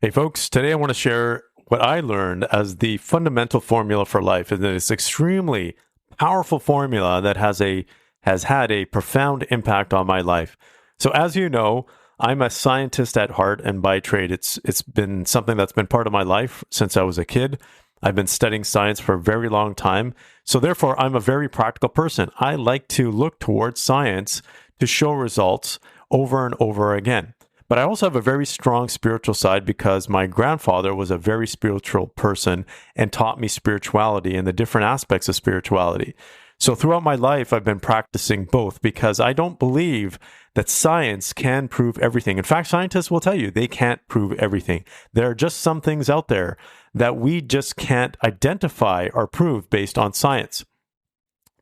Hey, folks, today I want to share what I learned as the fundamental formula for life. And it's extremely powerful formula that has had a profound impact on my life. So, as you know, I'm a scientist at heart and by trade. It's been something that's been part of my life since I was a kid. I've been studying science for a very long time. So, therefore, I'm a very practical person. I like to look towards science to show results over and over again. But I also have a very strong spiritual side because my grandfather was a very spiritual person and taught me spirituality and the different aspects of spirituality. So throughout my life, I've been practicing both because I don't believe that science can prove everything. In fact, scientists will tell you they can't prove everything. There are just some things out there that we just can't identify or prove based on science.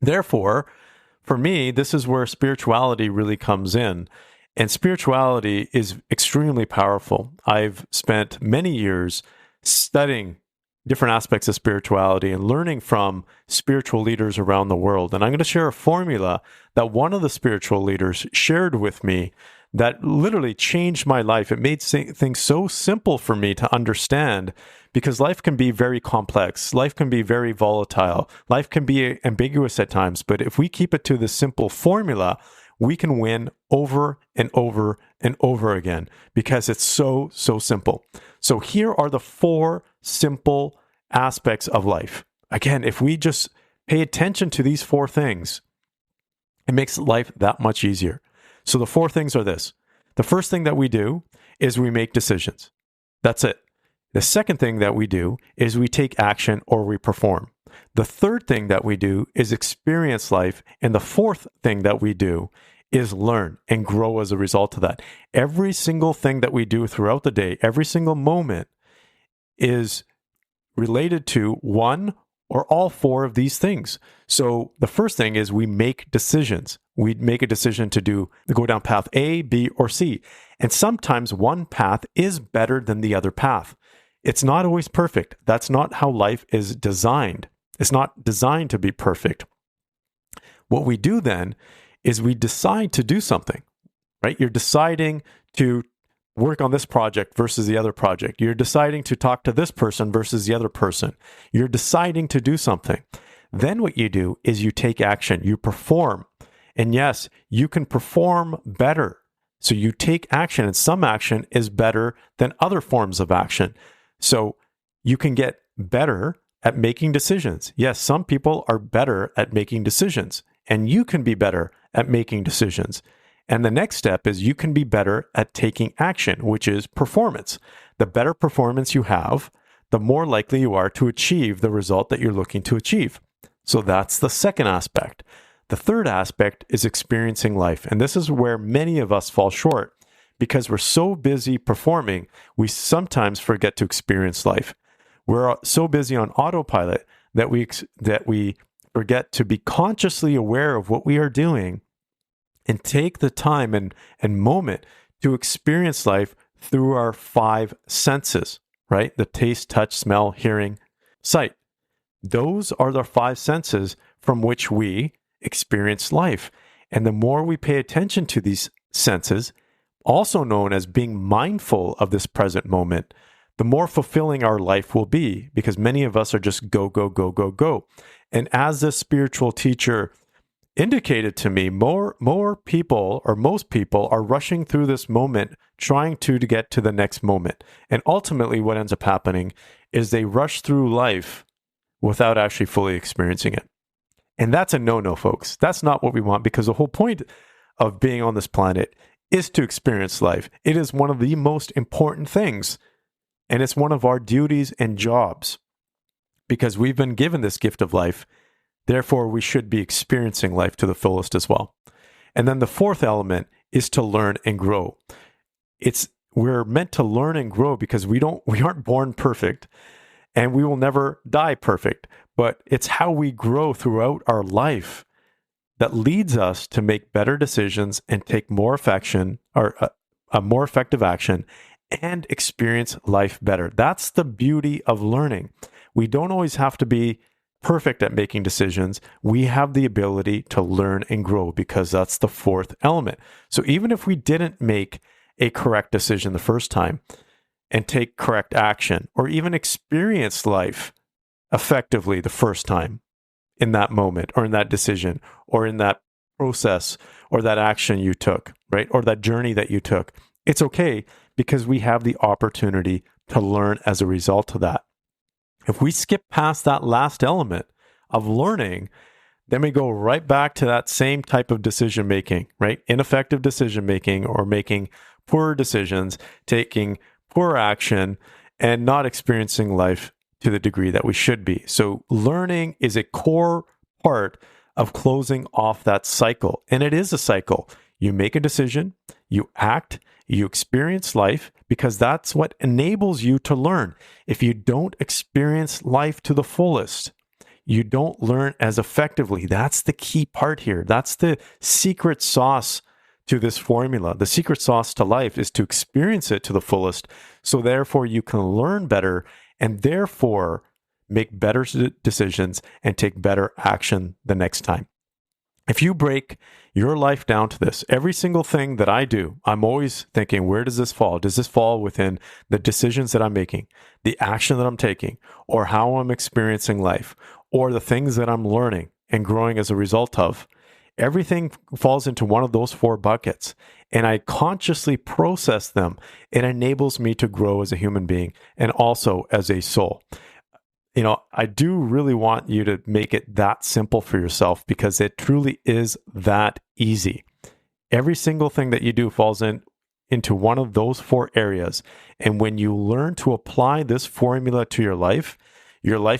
Therefore, for me, this is where spirituality really comes in. And spirituality is extremely powerful. I've spent many years studying different aspects of spirituality and learning from spiritual leaders around the world. And I'm going to share a formula that one of the spiritual leaders shared with me that literally changed my life. It made things so simple for me to understand because life can be very complex. Life can be very volatile. Life can be ambiguous at times. But if we keep it to the simple formula, we can win over and over and over again because it's so simple. So here are the 4 simple aspects of life. Again, if we just pay attention to these 4 things, it makes life that much easier. So the 4 things are this. The first thing that we do is we make decisions. That's it. The second thing that we do is we take action or we perform. The third thing that we do is experience life. And the fourth thing that we do is learn and grow as a result of that. Every single thing that we do throughout the day, every single moment is related to one or all 4 of these things. So the first thing is we make decisions. We make a decision to go down path A, B, or C. And sometimes one path is better than the other path. It's not always perfect. That's not how life is designed. It's not designed to be perfect. What we do then is we decide to do something, right? You're deciding to work on this project versus the other project. You're deciding to talk to this person versus the other person. You're deciding to do something. Then what you do is you take action, you perform. And yes, you can perform better. So you take action, and some action is better than other forms of action. So you can get better at making decisions. Yes, some people are better at making decisions, and you can be better at making decisions. And the next step is you can be better at taking action, which is performance. The better performance you have, the more likely you are to achieve the result that you're looking to achieve. So that's the second aspect. The third aspect is experiencing life. And this is where many of us fall short because we're so busy performing, we sometimes forget to experience life. We're so busy on autopilot that we forget to be consciously aware of what we are doing and take the time and moment to experience life through our 5 senses, right? The taste, touch, smell, hearing, sight. Those are the 5 senses from which we experience life. And the more we pay attention to these senses, also known as being mindful of this present moment, the more fulfilling our life will be because many of us are just go, go, go, go, go. And as this spiritual teacher indicated to me, more people or most people are rushing through this moment trying to get to the next moment. And ultimately what ends up happening is they rush through life without actually fully experiencing it. And that's a no-no, folks. That's not what we want because the whole point of being on this planet is to experience life. It is one of the most important things, and it's one of our duties and jobs because we've been given this gift of life. Therefore, we should be experiencing life to the fullest as well. And then the fourth element is to learn and grow. We're meant to learn and grow because we aren't born perfect and we will never die perfect, but it's how we grow throughout our life that leads us to make better decisions and take more affection or a more effective action and experience life better. That's the beauty of learning. We don't always have to be perfect at making decisions. We have the ability to learn and grow because that's the fourth element. So even if we didn't make a correct decision the first time, and take correct action, or even experience life effectively the first time in that moment, or in that decision, or in that process, or that action you took, right? Or that journey that you took. It's okay, because we have the opportunity to learn as a result of that. If we skip past that last element of learning, then we go right back to that same type of decision making, right? Ineffective decision making, or making poor decisions, taking poor action, and not experiencing life to the degree that we should be. So learning is a core part of closing off that cycle. And it is a cycle. You make a decision, you act, you experience life, because that's what enables you to learn. If you don't experience life to the fullest, you don't learn as effectively. That's the key part here. That's the secret sauce to this formula. The secret sauce to life is to experience it to the fullest. So therefore you can learn better, and therefore make better decisions and take better action the next time. If you break your life down to this, every single thing that I do, I'm always thinking, where does this fall? Does this fall within the decisions that I'm making, the action that I'm taking, or how I'm experiencing life, or the things that I'm learning and growing as a result of? Everything falls into one of those 4 buckets, and I consciously process them. It enables me to grow as a human being and also as a soul. I do really want you to make it that simple for yourself, because it truly is that easy. Every single thing that you do falls into one of those 4 areas. And when you learn to apply this formula to your life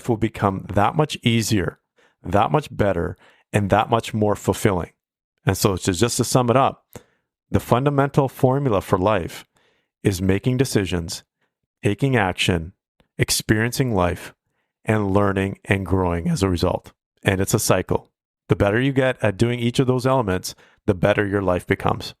will become that much easier, that much better, and that much more fulfilling. And so just to sum it up, the fundamental formula for life is making decisions, taking action, experiencing life, and learning and growing as a result. And it's a cycle. The better you get at doing each of those elements, the better your life becomes.